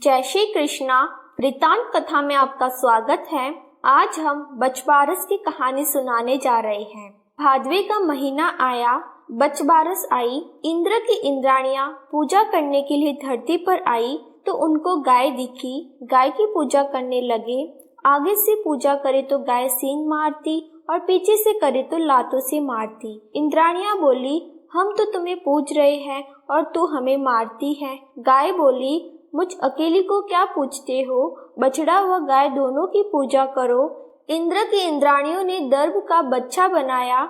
जय श्री कृष्णा। वृतांत कथा में आपका स्वागत है। आज हम बचबारस की कहानी सुनाने जा रहे हैं। भादवे का महीना आया, बचबारस आई। इंद्र की इंद्राणियां पूजा करने के लिए धरती पर आई तो उनको गाय दिखी। गाय की पूजा करने लगे। आगे से पूजा करे तो गाय सींग मारती और पीछे से करे तो लातों से मारती। इंद्राणियां बोली, हम तो तुम्हें पूज रहे हैं और तू हमें मारती है। गाय बोली, मुझ अकेली को क्या पूछते हो? बछड़ा व गाय दोनों की पूजा करो। इंद्र की इंद्राणियों ने दर्भ का बच्चा बनाया,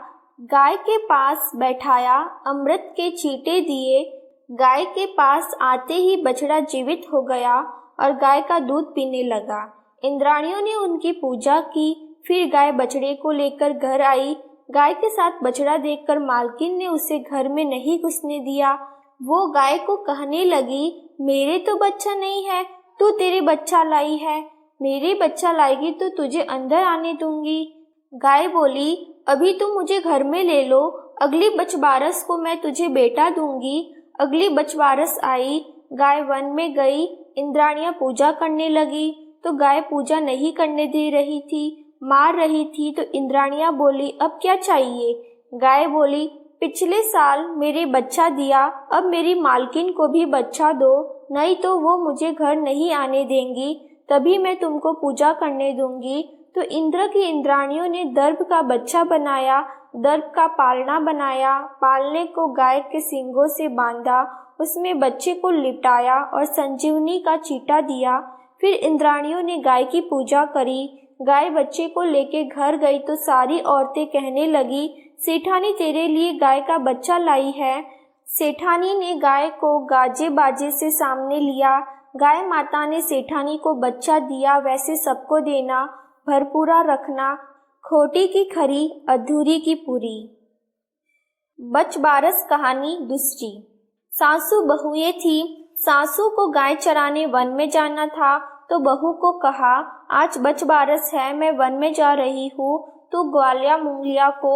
गाय के पास बैठाया, अमृत के छींटे दिए। गाय के पास आते ही बछड़ा जीवित हो गया और गाय का दूध पीने लगा। इंद्राणियों ने उनकी पूजा की। फिर गाय बछड़े को लेकर घर आई। गाय के साथ बछड़ा देखकर मालकिन ने उसे घर में नहीं घुसने दिया। वो गाय को कहने लगी, मेरे तो बच्चा नहीं है, तू तेरे बच्चा लाई है। मेरे बच्चा लाएगी तो तुझे अंदर आने दूंगी। गाय बोली, अभी तुम मुझे घर में ले लो, अगली बचबारस को मैं तुझे बेटा दूंगी। अगली बचबारस आई, गाय वन में गई। इंद्राणियां पूजा करने लगी तो गाय पूजा नहीं करने दे रही थी, मार रही थी। तो इंद्राणियां बोली, अब क्या चाहिए? गाय बोली, पिछले साल मेरे बच्चा दिया, अब मेरी मालकिन को भी बच्चा दो, नहीं तो वो मुझे घर नहीं आने देंगी, तभी मैं तुमको पूजा करने दूंगी। तो इंद्र की इंद्राणियों ने दर्भ का बच्चा बनाया, दर्भ का पालना बनाया, पालने को गाय के सींगों से बांधा, उसमें बच्चे को लिटाया और संजीवनी का चीटा दिया। फिर इंद्राणियों ने गाय की पूजा करी। गाय बच्चे को लेके घर गई तो सारी औरतें कहने लगी, सेठानी तेरे लिए गाय का बच्चा लाई है। सेठानी ने गाय को गाजे बाजे से सामने लिया। गाय माता ने सेठानी को बच्चा दिया, वैसे सबको देना, भरपूरा रखना, खोटी की खरी, अधूरी की पूरी। बचबारस कहानी दूसरी। सासू बहुएं थी। सासू को गाय चराने वन में जाना था तो बहू को कहा, आज बचबारस है, मैं वन में जा रही हूँ, तू ग्वालिया मूंगलिया को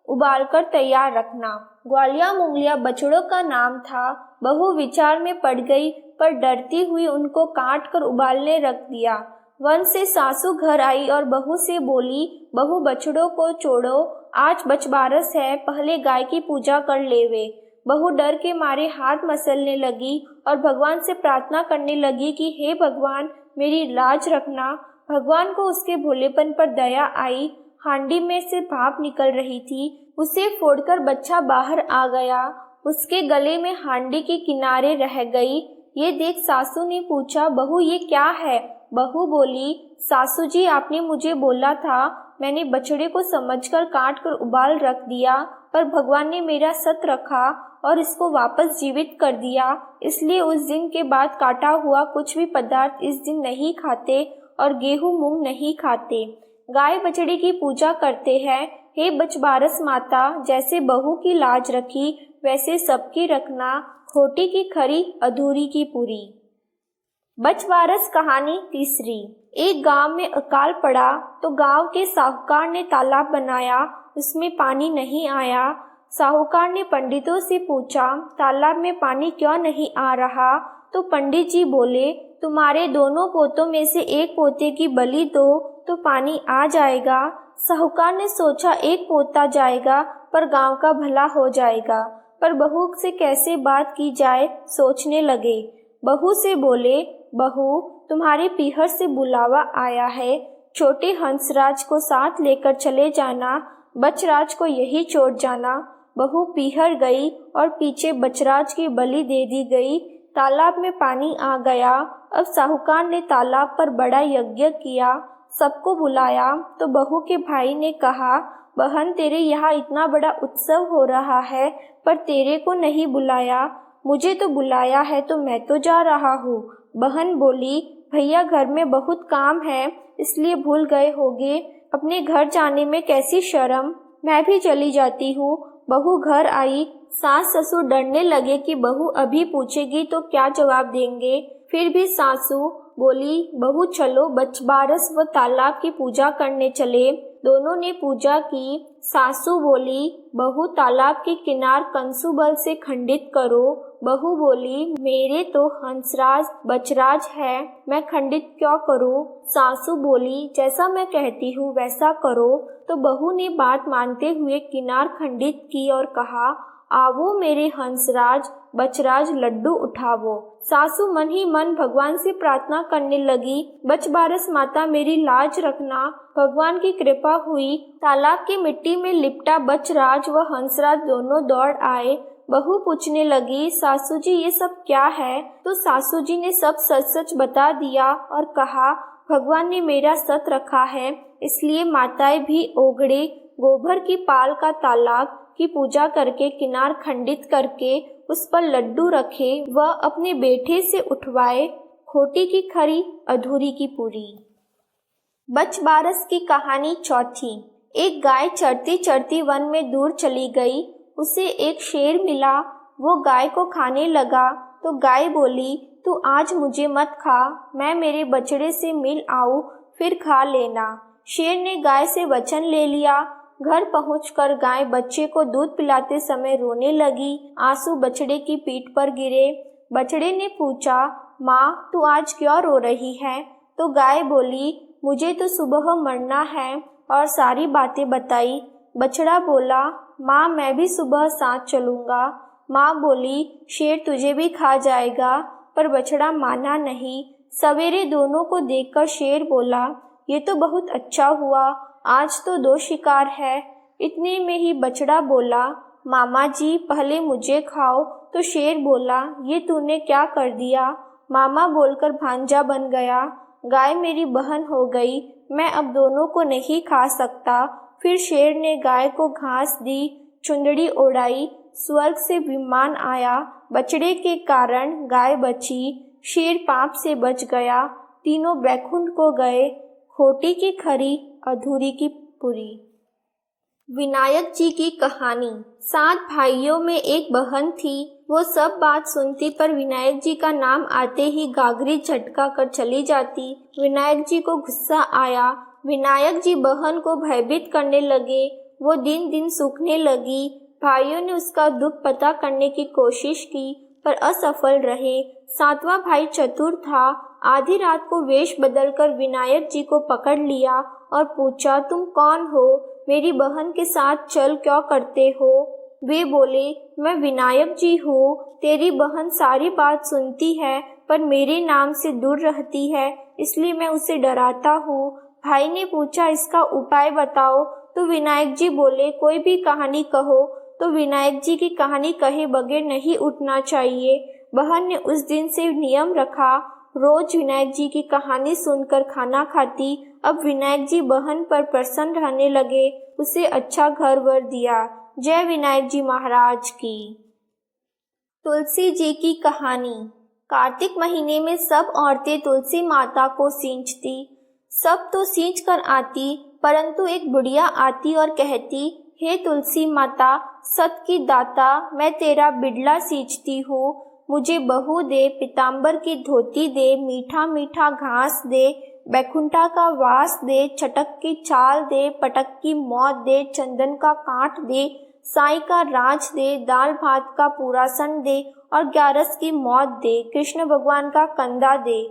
उबालकर तैयार रखना। ग्वालिया मूंगलिया बछड़ों का नाम था। बहू विचार में पड़ गई, पर डरती हुई उनको काट कर उबालने रख दिया। वन से सासू घर आई और बहू से बोली, बहू बछड़ों को छोड़ो, आज बचबारस है, पहले गाय की पूजा कर लेवे। बहू डर के मारे हाथ मसलने लगी और भगवान से प्रार्थना करने लगी कि हे भगवान, मेरी लाज रखना। भगवान को उसके भोलेपन पर दया आई। हांडी में से भाप निकल रही थी, उसे फोड़कर बच्चा बाहर आ गया। उसके गले में हांडी के किनारे रह गई। ये देख सासू ने पूछा, बहू ये क्या है? बहू बोली, सासू जी आपने मुझे बोला था, मैंने बछड़े को समझकर काट कर उबाल रख दिया, पर भगवान ने मेरा सत रखा और इसको वापस जीवित कर दिया, इसलिए उस दिन के बाद काटा हुआ कुछ भी पदार्थ इस दिन नहीं खाते और गेहूं मूंग नहीं खाते। गाय बछड़े की पूजा करते हैं। हे बचबारस माता, जैसे बहू की लाज रखी वैसे सबकी रखना, खोटी की खरी, अधूरी की पूरी। बचबारस कहानी तीसरी। एक गांव में अकाल पड़ा तो गांव के साहूकार ने तालाब बनाया, उसमें पानी नहीं आया। साहूकार ने पंडितों से पूछा, तालाब में पानी क्यों नहीं आ रहा? तो पंडित जी बोले, तुम्हारे दोनों पोतों में से एक पोते की बलि दो तो पानी आ जाएगा। साहूकार ने सोचा, एक पोता जाएगा पर गांव का भला हो जाएगा, पर बहू से कैसे बात की जाए सोचने लगे। बहू से बोले, बहू तुम्हारे पीहर से बुलावा आया है, छोटे हंसराज को साथ लेकर चले जाना, बचराज को यही छोड़ जाना। बहू पीहर गई और पीछे बचराज की बलि दे दी गई। तालाब में पानी आ गया। अब साहूकार ने तालाब पर बड़ा यज्ञ किया, सबको बुलाया। तो बहू के भाई ने कहा, बहन तेरे यहाँ इतना बड़ा उत्सव हो रहा है पर तेरे को नहीं बुलाया, मुझे तो बुलाया है तो मैं तो जा रहा हूँ। बहन बोली, भैया घर में बहुत काम है इसलिए भूल गए होगे, अपने घर जाने में कैसी शर्म, मैं भी चली जाती हूँ। बहू घर आई। सास ससुर डरने लगे कि बहू अभी पूछेगी तो क्या जवाब देंगे। फिर भी सासू बोली, बहू चलो बचबारस व तालाब की पूजा करने चले। दोनों ने पूजा की। सासू बोली, बहू तालाब के किनार कंसुबल से खंडित करो। बहू बोली, मेरे तो हंसराज बचराज है, मैं खंडित क्यों करूं? सासू बोली, जैसा मैं कहती हूँ वैसा करो। तो बहू ने बात मानते हुए किनार खंडित की और कहा, आवो मेरे हंसराज बचराज लड्डू उठावो। सासू मन ही मन भगवान से प्रार्थना करने लगी, बचबारस माता मेरी लाज रखना। भगवान की कृपा हुई। तालाब की मिट्टी में लिपटा बचराज व हंसराज दोनों दौड़ आए। बहू पूछने लगी, सासू जी ये सब क्या है? तो सासू जी ने सब सच सच बता दिया और कहा, भगवान ने मेरा सत रखा है, इसलिए माताएं भी ओगड़े गोबर की पाल का तालाब की पूजा करके किनार खंडित करके उस पर लड्डू रखे व अपने बेटे से उठवाए। खोटी की खरी अधूरी की पूरी। बचबारस की कहानी चौथी। एक गाय चरती चरती वन में दूर चली गई। उसे एक शेर मिला। वो गाय को खाने लगा तो गाय बोली, तू आज मुझे मत खा, मैं मेरे बछड़े से मिल आऊं फिर खा लेना। शेर ने गाय से वचन ले लिया। घर पहुंचकर गाय बच्चे को दूध पिलाते समय रोने लगी। आंसू बछड़े की पीठ पर गिरे। बछड़े ने पूछा, माँ तू आज क्यों रो रही है? तो गाय बोली, मुझे तो सुबह मरना है, और सारी बातें बताई। बछड़ा बोला, माँ मैं भी सुबह साथ चलूँगा। माँ बोली, शेर तुझे भी खा जाएगा, पर बछड़ा माना नहीं। सवेरे दोनों को देखकर शेर बोला, ये तो बहुत अच्छा हुआ, आज तो 2 शिकार है। इतने में ही बछड़ा बोला, मामा जी पहले मुझे खाओ। तो शेर बोला, ये तूने क्या कर दिया? मामा बोलकर भांजा बन गया। गाय मेरी बहन हो गई, मैं अब दोनों को नहीं खा सकता। फिर शेर ने गाय को घास दी, चुंदड़ी ओढ़ाई, स्वर्ग से विमान आया। बछड़े के कारण गाय बची, शेर पाप से बच गया, तीनों बैकुंठ को गए। खोटी की खरी अधूरी की पूरी। विनायक जी की कहानी। 7 भाइयों में एक बहन थी। वो सब बात सुनती पर विनायक जी का नाम आते ही गागरी झटका कर चली जाती। विनायक जी को गुस्सा आया। विनायक जी बहन को भयभीत करने लगे। वो दिन दिन सूखने लगी। भाइयों ने उसका दुख पता करने की कोशिश की पर असफल रहे। 7वां भाई चतुर था। आधी रात को वेश बदलकर विनायक जी को पकड़ लिया और पूछा, तुम कौन हो? मेरी बहन के साथ चल क्यों करते हो? वे बोले, मैं विनायक जी हूँ। तेरी बहन सारी बात सुनती है पर मेरे नाम से दूर रहती है, इसलिए मैं उसे डराता हूँ। भाई ने पूछा, इसका उपाय बताओ। तो विनायक जी बोले, कोई भी कहानी कहो। तो विनायक जी की कहानी कहे बगैर नहीं उठना चाहिए। बहन ने उस दिन से नियम रखा, रोज विनायक जी की कहानी सुनकर खाना खाती। अब विनायक जी बहन पर प्रसन्न रहने लगे, उसे अच्छा घर वर दिया। जय विनायक जी महाराज की। तुलसी जी की कहानी। कार्तिक महीने में सब औरतें तुलसी माता को सींचती। सब तो सींच कर आती, परंतु एक बुढ़िया आती और कहती, हे तुलसी माता, सत की दाता, मैं तेरा बिड़ला सींचती हूँ। मुझे बहू दे, पीताम्बर की धोती दे, मीठा मीठा घास दे, बैकुंठा का वास दे, चटक की चाल दे, पटक की मौत दे, चंदन का काट दे, साई का राज दे, दाल भात का पूरासन दे और 11 की मौत दे, कृष्ण भगवान का कंधा दे।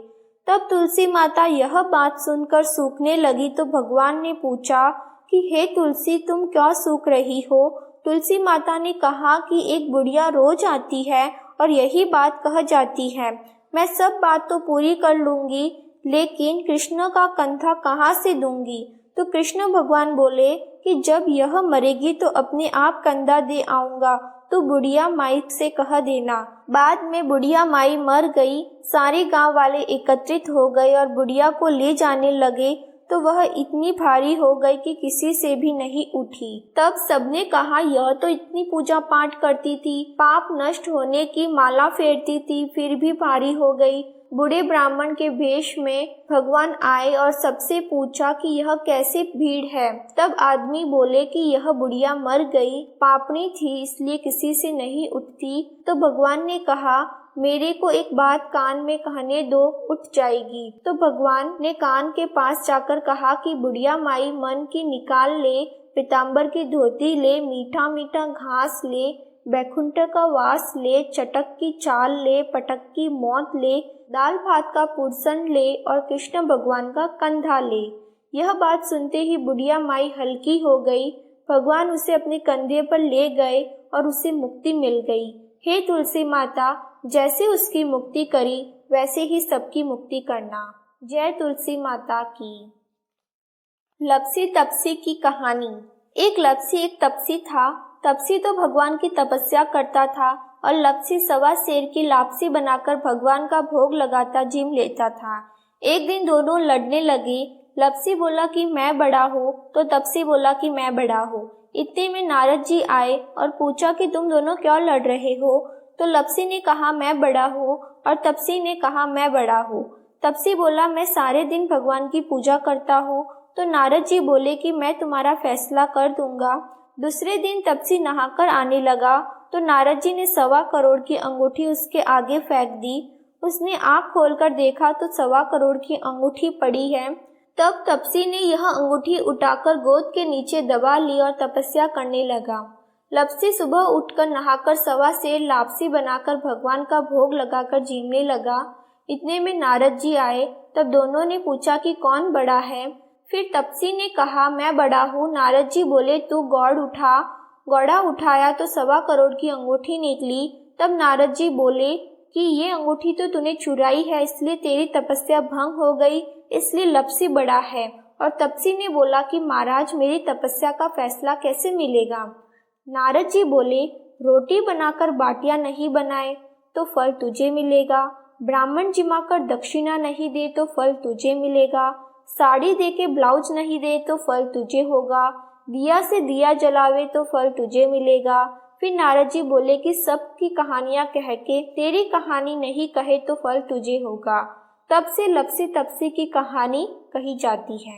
तब तुलसी माता यह बात सुनकर सूखने लगी तो भगवान ने पूछा कि हे तुलसी, तुम क्यों सूख रही हो? तुलसी माता ने कहा कि एक बुढ़िया रोज आती है और यही बात कह जाती है, मैं सब बात तो पूरी कर लूंगी, लेकिन कृष्ण का कंधा कहाँ से दूंगी? तो कृष्ण भगवान बोले कि जब यह मरेगी तो अपने आप कंधा दे आऊंगा, तो बुढ़िया माई से कह देना। बाद में बुढ़िया माई मर गई। सारे गांव वाले एकत्रित हो गए और बुढ़िया को ले जाने लगे तो वह इतनी भारी हो गई कि किसी से भी नहीं उठी। तब सबने कहा, यह तो इतनी पूजा पाठ करती थी, पाप नष्ट होने की माला फेरती थी, फिर भी भारी हो गई। बूढ़े ब्राह्मण के वेश में भगवान आए और सबसे पूछा कि यह कैसी भीड़ है। तब आदमी बोले कि यह बुढ़िया मर गई, पापनी थी इसलिए किसी से नहीं उठती। तो भगवान ने कहा, मेरे को एक बात कान में कहने दो, उठ जाएगी। तो भगवान ने कान के पास जाकर कहा कि बुढ़िया माई मन की निकाल ले, पीताम्बर की धोती ले, मीठा मीठा घास ले, बैकुंठ का वास ले, चटक की चाल ले, पटक की मौत ले, दाल भात का पुरसन ले और कृष्ण भगवान का कंधा ले। यह बात सुनते ही बुढ़िया माई हल्की हो गई। भगवान उसे अपने कंधे पर ले गए और उसे मुक्ति मिल गई। हे तुलसी माता, जैसे उसकी मुक्ति करी वैसे ही सबकी मुक्ति करना। जय तुलसी माता की। लपसी तपसी की कहानी। एक लपसी एक तपसी था। तपसी तो भगवान की तपस्या करता था और लपसी सवा शेर की लापसी बनाकर भगवान का भोग लगाता जिम लेता था। एक दिन दोनों लड़ने लगे। लपसी बोला कि मैं बड़ा हूँ, तो तपसी बोला कि मैं बड़ा हूँ। इतने में नारद जी आए और पूछा कि तुम दोनों क्यों लड़ रहे हो। तो लपसी ने कहा मैं बड़ा हूँ और तपसी ने कहा मैं बड़ा हूँ। तपसी बोला मैं सारे दिन भगवान की पूजा करता हूँ। तो नारद जी बोले कि मैं तुम्हारा फैसला कर दूंगा। दूसरे दिन तपसी नहाकर आने लगा तो नारद जी ने 1.25 करोड़ की अंगूठी उसके आगे फेंक दी। उसने आँख खोलकर देखा तो 1.25 करोड़ की अंगूठी पड़ी है। तब तपसी ने यह अंगूठी उठाकर गोद के नीचे दबा ली और तपस्या करने लगा। लपसी सुबह उठकर नहाकर 1.25 शेर लापसी बनाकर भगवान का भोग लगाकर जीने लगा। इतने में नारद जी आए। तब दोनों ने पूछा कि कौन बड़ा है। फिर तपसी ने कहा मैं बड़ा हूँ। नारद जी बोले तू गौड़ उठा। गौड़ा उठाया तो 1.25 करोड़ की अंगूठी निकली। तब नारद जी बोले कि ये अंगूठी तो तूने चुराई है, इसलिए तेरी तपस्या भंग हो गई, इसलिए लपसी बड़ा है। और तपसी ने बोला कि महाराज मेरी तपस्या का फैसला कैसे मिलेगा। नारद जी बोले रोटी बनाकर बाटियां नहीं बनाए तो फल तुझे मिलेगा, ब्राह्मण जिमाकर दक्षिणा नहीं दे तो फल तुझे मिलेगा, साड़ी दे के ब्लाउज नहीं दे तो फल तुझे होगा, दिया से दिया जलावे तो फल तुझे मिलेगा। फिर नारद जी बोले कि सबकी कहानियां कह के तेरी कहानी नहीं कहे तो फल तुझे होगा। तब से लपसी तपसी की कहानी कही जाती है।